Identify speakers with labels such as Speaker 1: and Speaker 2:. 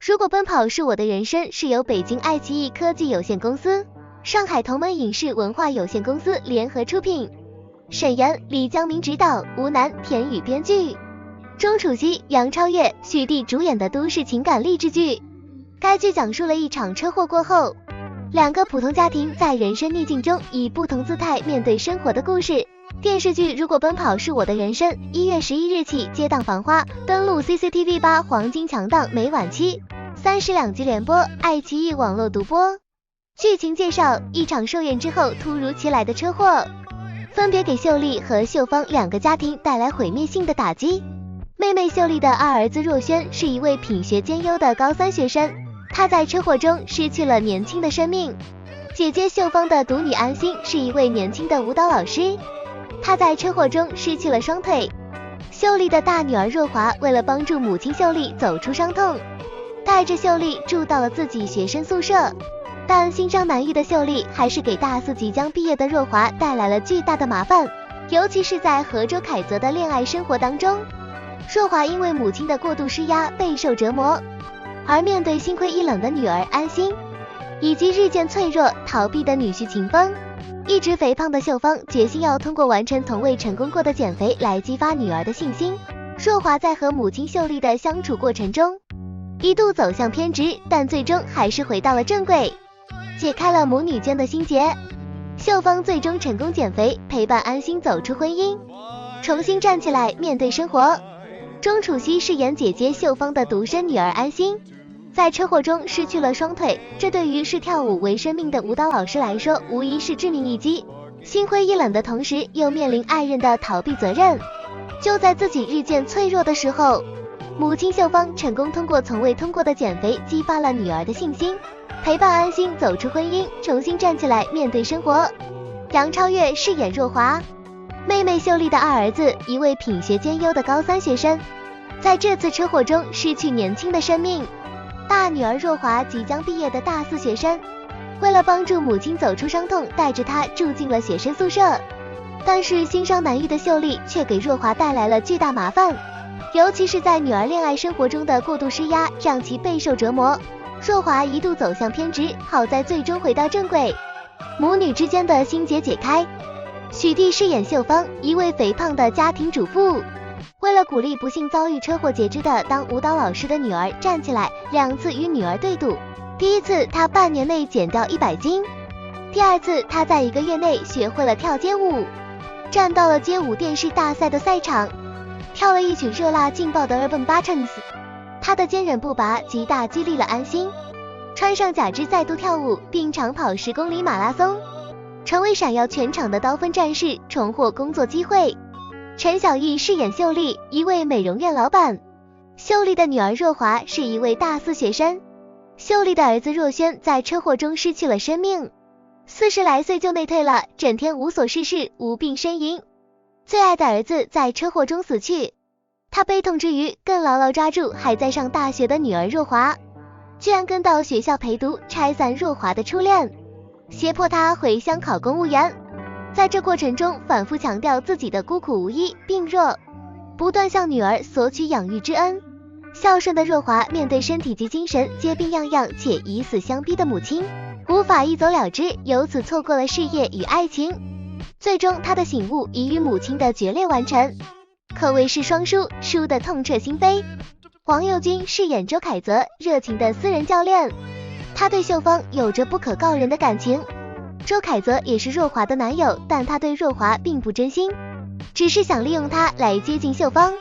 Speaker 1: 如果奔跑是我的人生是由北京爱奇艺科技有限公司、上海同门影视文化有限公司联合出品，沈岩、李江明执导，吴楠、田雨编剧，钟楚曦、杨超越、许娣主演的都市情感励志剧。该剧讲述了一场车祸过后，两个普通家庭在人生逆境中以不同姿态面对生活的故事。电视剧《如果奔跑是我的人生》1月11日起接档繁花，登录 CCTV8 黄金强档，每晚7、32集连播，爱奇艺网络独播。剧情介绍：一场寿宴之后突如其来的车祸，分别给秀丽和秀芳两个家庭带来毁灭性的打击。妹妹秀丽的二儿子若轩是一位品学兼优的高3学生，他在车祸中失去了年轻的生命。姐姐秀芳的独女安心是一位年轻的舞蹈老师，她在车祸中失去了双腿。秀丽的大女儿若华为了帮助母亲秀丽走出伤痛，带着秀丽住到了自己学生宿舍，但心伤难愈的秀丽还是给大4即将毕业的若华带来了巨大的麻烦，尤其是在和周凯泽的恋爱生活当中，若华因为母亲的过度施压备受折磨，而面对心灰意冷的女儿安心，以及日渐脆弱逃避的女婿秦风，一直肥胖的秀芳决心要通过完成从未成功过的减肥来激发女儿的信心。若华在和母亲秀丽的相处过程中一度走向偏执，但最终还是回到了正轨，解开了母女间的心结。秀芳最终成功减肥，陪伴安心走出婚姻，重新站起来面对生活。钟楚曦饰演姐姐秀芳的独生女儿安心，在车祸中失去了双腿，这对于视跳舞为生命的舞蹈老师来说无疑是致命一击。心灰意冷的同时又面临爱人的逃避责任，就在自己日渐脆弱的时候，母亲秀芳成功通过从未通过的减肥激发了女儿的信心，陪伴安心走出婚姻，重新站起来面对生活。杨超越饰演若华，妹妹秀丽的二儿子，一位品学兼优的高3学生，在这次车祸中失去年轻的生命。大女儿若华即将毕业的大4学生，为了帮助母亲走出伤痛，带着她住进了学生宿舍，但是心伤难愈的秀丽却给若华带来了巨大麻烦，尤其是在女儿恋爱生活中的过度施压让其备受折磨。若华一度走向偏执，好在最终回到正轨，母女之间的心结解开。许娣饰演秀芳，一位肥胖的家庭主妇，为了鼓励不幸遭遇车祸截肢的当舞蹈老师的女儿站起来，2次与女儿对赌。第一次她半年内减掉100斤，第二次她在1个月内学会了跳街舞，站到了街舞电视大赛的赛场，跳了一曲热辣劲爆的 Urban Buttons。 她的坚韧不拔极大激励了安心，穿上假肢再度跳舞，并长跑10公里马拉松，成为闪耀全场的刀锋战士，重获工作机会。陈小艺饰演秀丽，一位美容院老板。秀丽的女儿若华是一位大4学生，秀丽的儿子若轩在车祸中失去了生命，40来岁就内退了，整天无所事事，无病呻吟。最爱的儿子在车祸中死去，他悲痛之余更牢牢抓住还在上大学的女儿若华，居然跟到学校陪读，拆散若华的初恋，胁迫她回乡考公务员。在这过程中反复强调自己的孤苦无依、病弱，不断向女儿索取养育之恩。孝顺的若华面对身体及精神皆病怏怏且以死相逼的母亲，无法一走了之，由此错过了事业与爱情。最终她的醒悟已与母亲的决裂完成，可谓是双输，输得痛彻心扉。黄佑军饰演周凯泽，热情的私人教练，他对秀芳有着不可告人的感情。周凯泽也是若华的男友，但他对若华并不真心，只是想利用她来接近秀芳。